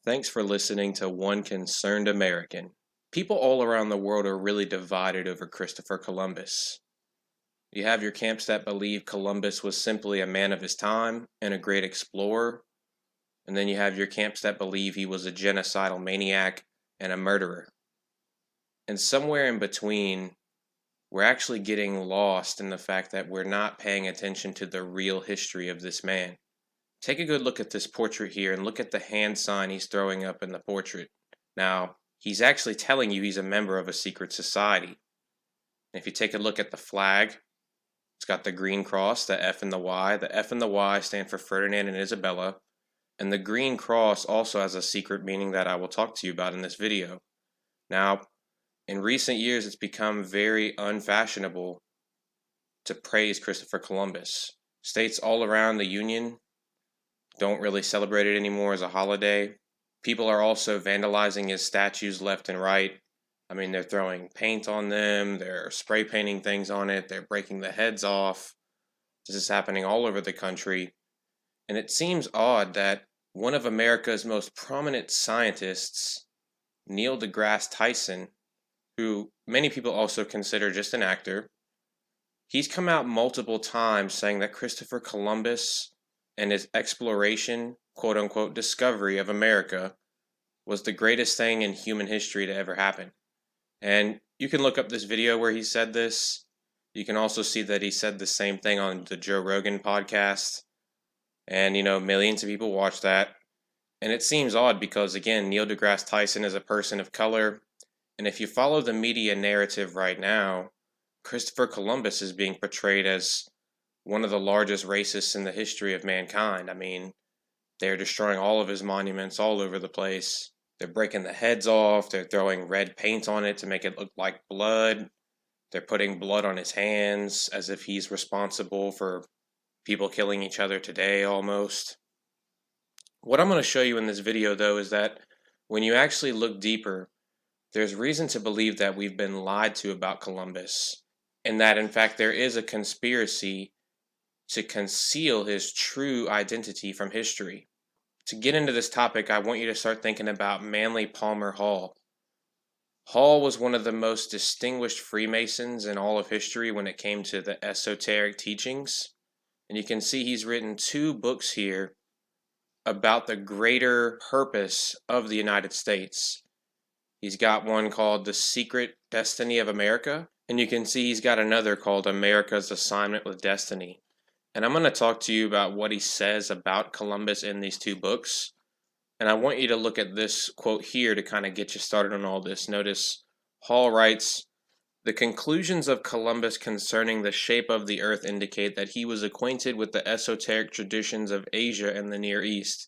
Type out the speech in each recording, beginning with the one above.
Thanks for listening to One Concerned American. People all around the world are really divided over Christopher Columbus. You have your camps that believe Columbus was simply a man of his time and a great explorer, and then you have your camps that believe he was a genocidal maniac and a murderer. And somewhere in between, we're actually getting lost in the fact that we're not paying attention to the real history of this man. Take a good look at this portrait here and look at the hand sign he's throwing up in the portrait. Now, he's actually telling you he's a member of a secret society. And if you take a look at the flag, it's got the green cross, the F and the Y. The F and the Y stand for Ferdinand and Isabella. And the green cross also has a secret meaning that I will talk to you about in this video. Now, in recent years, it's become very unfashionable to praise Christopher Columbus. States all around the Union don't really celebrate it anymore as a holiday. People are also vandalizing his statues left and right. I mean, they're throwing paint on them, they're spray painting things on it, they're breaking the heads off. This is happening all over the country. And it seems odd that one of America's most prominent scientists, Neil deGrasse Tyson, who many people also consider just an actor, he's come out multiple times saying that Christopher Columbus and his exploration, quote-unquote, discovery of America was the greatest thing in human history to ever happen. And you can look up this video where he said this. You can also see that he said the same thing on the Joe Rogan podcast. And, millions of people watch that. And it seems odd because, again, Neil deGrasse Tyson is a person of color. And if you follow the media narrative right now, Christopher Columbus is being portrayed as one of the largest racists in the history of mankind. I mean, they're destroying all of his monuments all over the place. They're breaking the heads off. They're throwing red paint on it to make it look like blood. They're putting blood on his hands as if he's responsible for people killing each other today almost. What I'm going to show you in this video, though, is that when you actually look deeper, there's reason to believe that we've been lied to about Columbus, and that, in fact, there is a conspiracy to conceal his true identity from history. To get into this topic, I want you to start thinking about Manly Palmer Hall. Hall was one of the most distinguished Freemasons in all of history when it came to the esoteric teachings. And you can see he's written 2 books here about the greater purpose of the United States. He's got one called The Secret Destiny of America, and you can see he's got another called America's Assignment with Destiny. And I'm going to talk to you about what he says about Columbus in these 2 books. And I want you to look at this quote here to kind of get you started on all this. Notice Hall writes, "The conclusions of Columbus concerning the shape of the earth indicate that he was acquainted with the esoteric traditions of Asia and the Near East.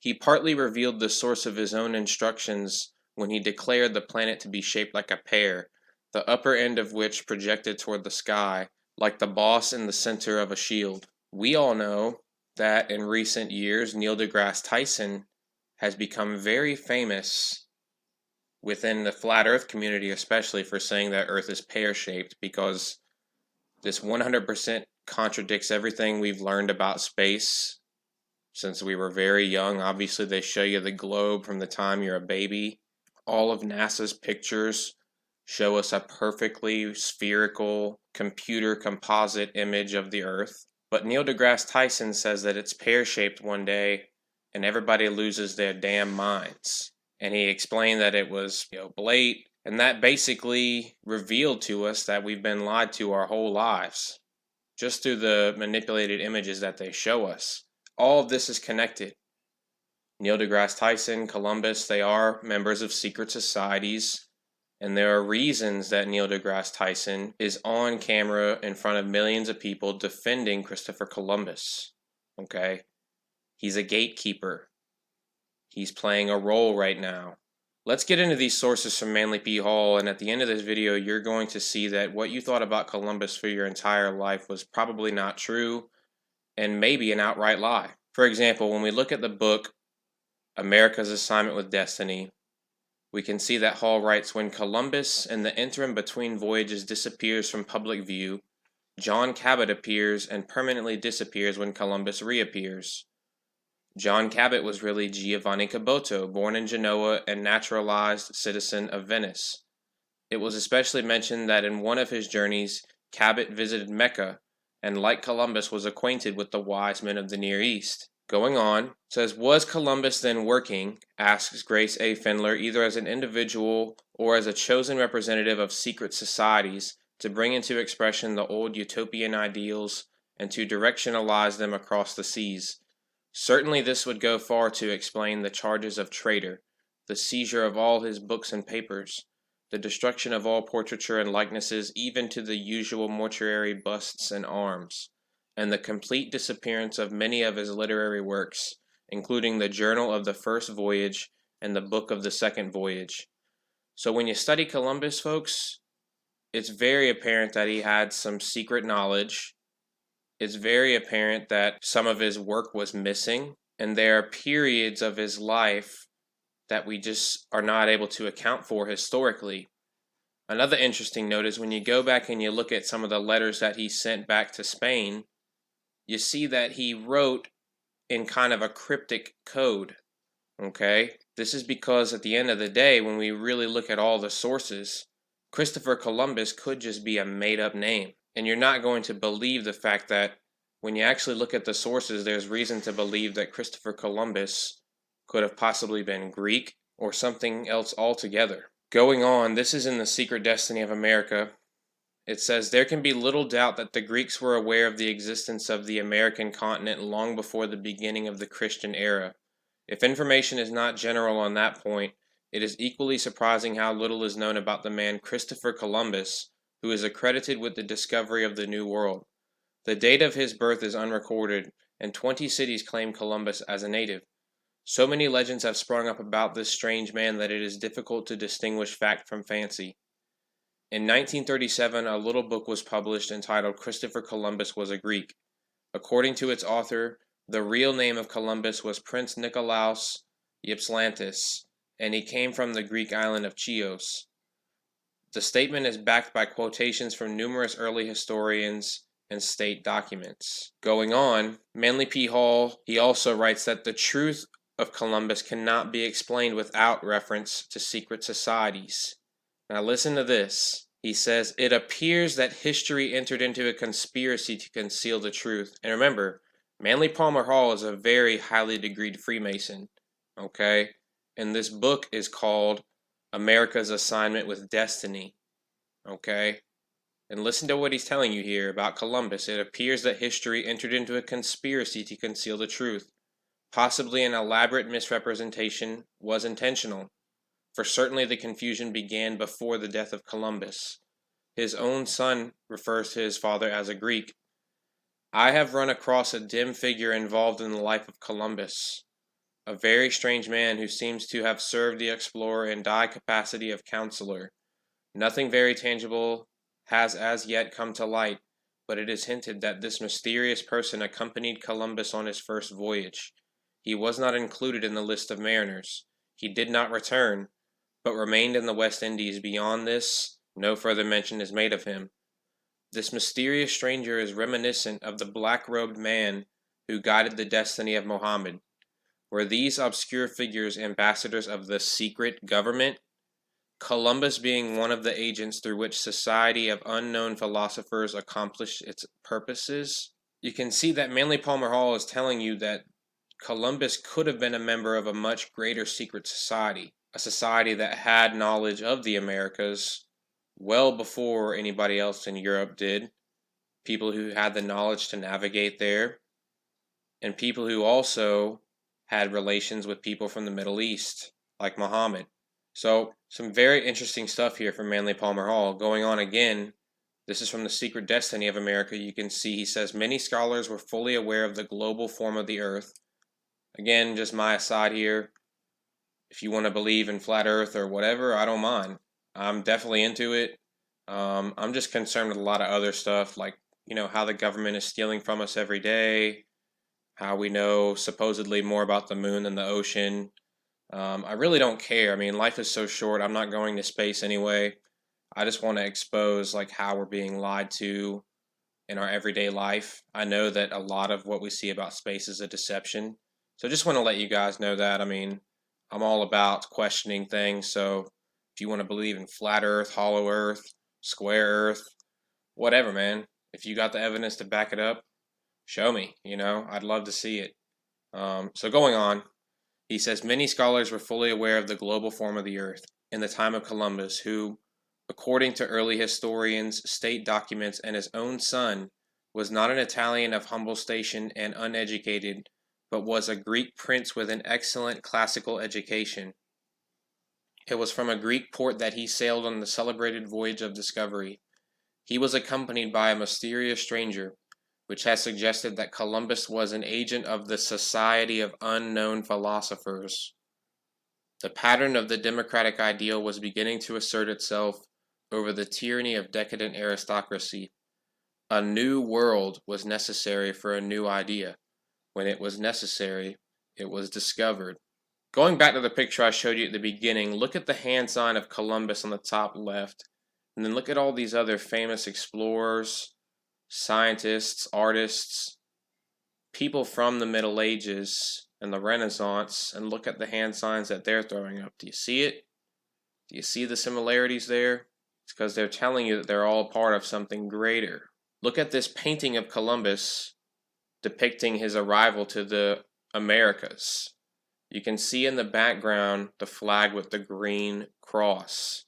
He partly revealed the source of his own instructions when he declared the planet to be shaped like a pear, the upper end of which projected toward the sky, like the boss in the center of a shield." We all know that in recent years, Neil deGrasse Tyson has become very famous within the flat earth community, especially for saying that earth is pear-shaped, because this 100% contradicts everything we've learned about space since we were very young. Obviously, they show you the globe from the time you're a baby. All of NASA's pictures show us a perfectly spherical computer composite image of the Earth. But Neil deGrasse Tyson says that it's pear-shaped one day and everybody loses their damn minds. And he explained that it was oblate, and that basically revealed to us that we've been lied to our whole lives, just through the manipulated images that they show us. All of this is connected. Neil deGrasse Tyson, Columbus, they are members of secret societies. And there are reasons that Neil deGrasse Tyson is on camera in front of millions of people defending Christopher Columbus. Okay? He's a gatekeeper. He's playing a role right now. Let's get into these sources from Manly P. Hall, and at the end of this video, you're going to see that what you thought about Columbus for your entire life was probably not true, and maybe an outright lie. For example, when we look at the book America's Assignment with Destiny, we can see that Hall writes, "When Columbus in the interim between voyages disappears from public view, John Cabot appears and permanently disappears when Columbus reappears. John Cabot was really Giovanni Caboto, born in Genoa and naturalized citizen of Venice. It was especially mentioned that in one of his journeys, Cabot visited Mecca, and like Columbus was acquainted with the wise men of the Near East. Going on, says, was Columbus then working, asks Grace A. Findler, either as an individual or as a chosen representative of secret societies to bring into expression the old utopian ideals and to directionalize them across the seas? Certainly this would go far to explain the charges of traitor, the seizure of all his books and papers, the destruction of all portraiture and likenesses, even to the usual mortuary busts and arms, and the complete disappearance of many of his literary works, including the Journal of the First Voyage and the Book of the Second Voyage. So when you study Columbus, folks, it's very apparent that he had some secret knowledge. It's very apparent that some of his work was missing, and there are periods of his life that we just are not able to account for historically. Another interesting note is when you go back and you look at some of the letters that he sent back to Spain, you see that he wrote in kind of a cryptic code. Okay? This is because at the end of the day, when we really look at all the sources, Christopher Columbus could just be a made-up name. And you're not going to believe the fact that when you actually look at the sources, there's reason to believe that Christopher Columbus could have possibly been Greek or something else altogether. Going on, this is in The Secret Destiny of America. It says, there can be little doubt that the Greeks were aware of the existence of the American continent long before the beginning of the Christian era. If information is not general on that point, it is equally surprising how little is known about the man Christopher Columbus, who is accredited with the discovery of the New World. The date of his birth is unrecorded, and 20 cities claim Columbus as a native. So many legends have sprung up about this strange man that it is difficult to distinguish fact from fancy. In 1937, a little book was published entitled Christopher Columbus Was a Greek. According to its author, the real name of Columbus was Prince Nicolaus Ypsilantis, and he came from the Greek island of Chios. The statement is backed by quotations from numerous early historians and state documents. Going on, Manly P. Hall, he also writes that the truth of Columbus cannot be explained without reference to secret societies. Now listen to this. He says, it appears that history entered into a conspiracy to conceal the truth. And remember, Manly Palmer Hall is a very highly degreed Freemason. Okay? And this book is called America's Assignment with Destiny. Okay? And listen to what he's telling you here about Columbus. It appears that history entered into a conspiracy to conceal the truth. Possibly an elaborate misrepresentation was intentional, for certainly the confusion began before the death of Columbus. His own son refers to his father as a Greek. I have run across a dim figure involved in the life of Columbus, a very strange man who seems to have served the explorer in die capacity of counselor. Nothing very tangible has as yet come to light, but it is hinted that this mysterious person accompanied Columbus on his first voyage. He was not included in the list of mariners. He did not return, but remained in the West Indies. Beyond this, no further mention is made of him. This mysterious stranger is reminiscent of the black-robed man who guided the destiny of Mohammed. Were these obscure figures ambassadors of the secret government? Columbus being one of the agents through which society of unknown philosophers accomplished its purposes? You can see that Manly Palmer Hall is telling you that Columbus could have been a member of a much greater secret society, a society that had knowledge of the Americas well before anybody else in Europe did, people who had the knowledge to navigate there, and people who also had relations with people from the Middle East, like Muhammad. So, some very interesting stuff here from Manly Palmer Hall. Going on again, this is from The Secret Destiny of America. You can see he says, many scholars were fully aware of the global form of the earth. Again, just my aside here. If you want to believe in flat earth or whatever, I don't mind. I'm definitely into it. I'm just concerned with a lot of other stuff, like, how the government is stealing from us every day, how we know supposedly more about the moon than the ocean. I really don't care. I mean, life is so short. I'm not going to space anyway. I just want to expose how we're being lied to in our everyday life. I know that a lot of what we see about space is a deception. So just want to let you guys know that. I mean, I'm all about questioning things. So if you want to believe in flat Earth, hollow Earth, square Earth, whatever, man. If you got the evidence to back it up, show me. I'd love to see it. So going on, he says many scholars were fully aware of the global form of the Earth in the time of Columbus, who, according to early historians, state documents, and his own son, was not an Italian of humble station and uneducated, but was a Greek prince with an excellent classical education. It was from a Greek port that he sailed on the celebrated voyage of discovery. He was accompanied by a mysterious stranger, which has suggested that Columbus was an agent of the Society of Unknown Philosophers. The pattern of the democratic ideal was beginning to assert itself over the tyranny of decadent aristocracy. A new world was necessary for a new idea. When it was necessary, it was discovered. Going back to the picture I showed you at the beginning, look at the hand sign of Columbus on the top left, and then look at all these other famous explorers, scientists, artists, people from the Middle Ages and the Renaissance, and look at the hand signs that they're throwing up. Do you see it? Do you see the similarities there? It's because they're telling you that they're all part of something greater. Look at this painting of Columbus depicting his arrival to the Americas. You can see in the background the flag with the green cross.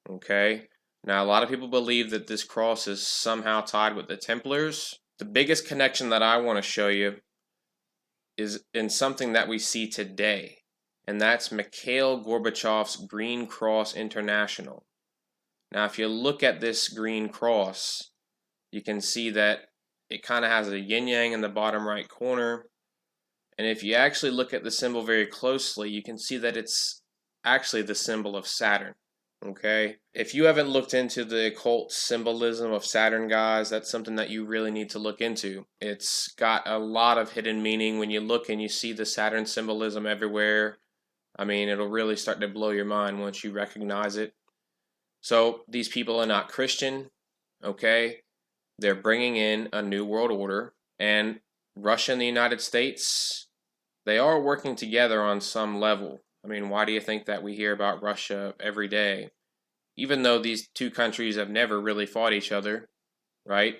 Okay? Now, a lot of people believe that this cross is somehow tied with the Templars. The biggest connection that I want to show you is in something that we see today, and that's Mikhail Gorbachev's Green Cross International. Now, if you look at this green cross, you can see that it kind of has a yin-yang in the bottom right corner. And if you actually look at the symbol very closely, you can see that it's actually the symbol of Saturn. Okay? If you haven't looked into the occult symbolism of Saturn, guys, that's something that you really need to look into. It's got a lot of hidden meaning. When you look and you see the Saturn symbolism everywhere, I mean, it'll really start to blow your mind once you recognize it. So these people are not Christian, okay? They're bringing in a new world order, and Russia and the United States, they are working together on some level. I mean, why do you think that we hear about Russia every day? Even though these two countries have never really fought each other, right?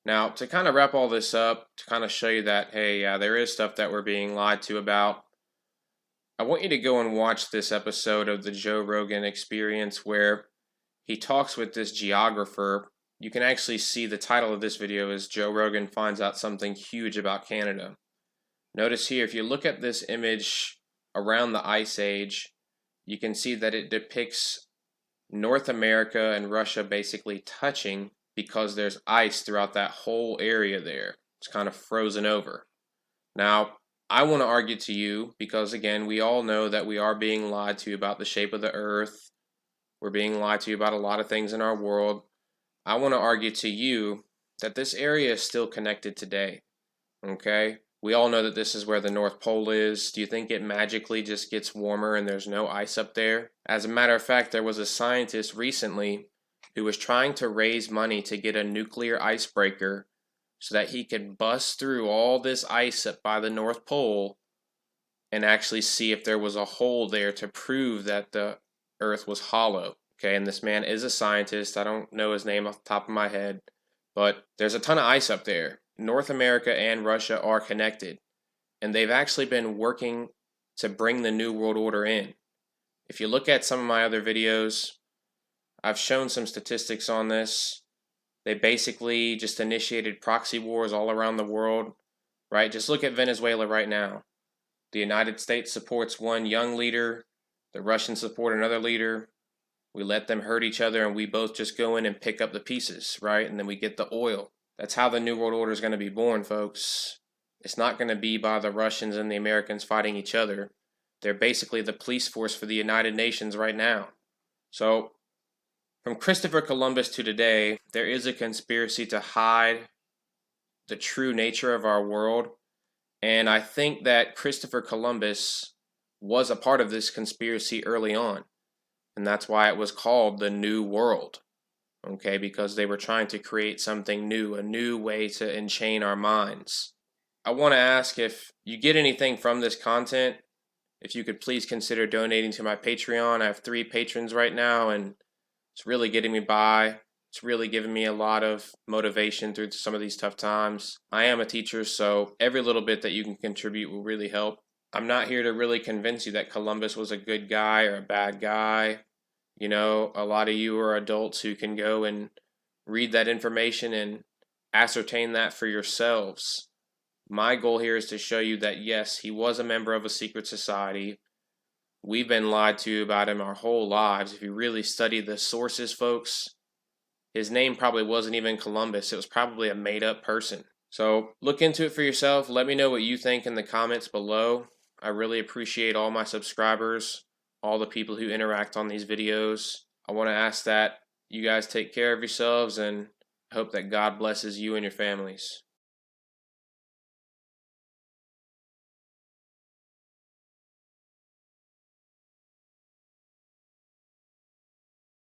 Now, to kind of wrap all this up, to kind of show you that, hey, there is stuff that we're being lied to about, I want you to go and watch this episode of the Joe Rogan Experience where he talks with this geographer. You can actually see the title of this video is Joe Rogan Finds Out Something Huge About Canada. Notice here, if you look at this image around the Ice Age, you can see that it depicts North America and Russia basically touching because there's ice throughout that whole area there. It's kind of frozen over. Now, I want to argue to you because, again, we all know that we are being lied to about the shape of the Earth. We're being lied to about a lot of things in our world. I want to argue to you that this area is still connected today, okay? We all know that this is where the North Pole is. Do you think it magically just gets warmer and there's no ice up there? As a matter of fact, there was a scientist recently who was trying to raise money to get a nuclear icebreaker so that he could bust through all this ice up by the North Pole and actually see if there was a hole there to prove that the Earth was hollow. Okay, and this man is a scientist. I don't know his name off the top of my head, but there's a ton of ice up there. North America and Russia are connected, and they've actually been working to bring the New World Order in. If you look at some of my other videos, I've shown some statistics on this. They basically just initiated proxy wars all around the world, right? Just look at Venezuela right now. The United States supports one young leader, the Russians support another leader. We let them hurt each other, and we both just go in and pick up the pieces, right? And then we get the oil. That's how the New World Order is going to be born, folks. It's not going to be by the Russians and the Americans fighting each other. They're basically the police force for the United Nations right now. So, from Christopher Columbus to today, there is a conspiracy to hide the true nature of our world. And I think that Christopher Columbus was a part of this conspiracy early on. And that's why it was called the New World. Okay, because they were trying to create something new, a new way to enchain our minds. I want to ask, if you get anything from this content, if you could please consider donating to my Patreon. I have 3 patrons right now, and it's really getting me by. It's really giving me a lot of motivation through some of these tough times. I am a teacher, so every little bit that you can contribute will really help. I'm not here to really convince you that Columbus was a good guy or a bad guy. You know, a lot of you are adults who can go and read that information and ascertain that for yourselves. My goal here is to show you that yes, he was a member of a secret society. We've been lied to about him our whole lives. If you really study the sources, folks, his name probably wasn't even Columbus. It was probably a made-up person. So look into it for yourself. Let me know what you think in the comments below. I really appreciate all my subscribers, all the people who interact on these videos. I want to ask that you guys take care of yourselves, and I hope that God blesses you and your families.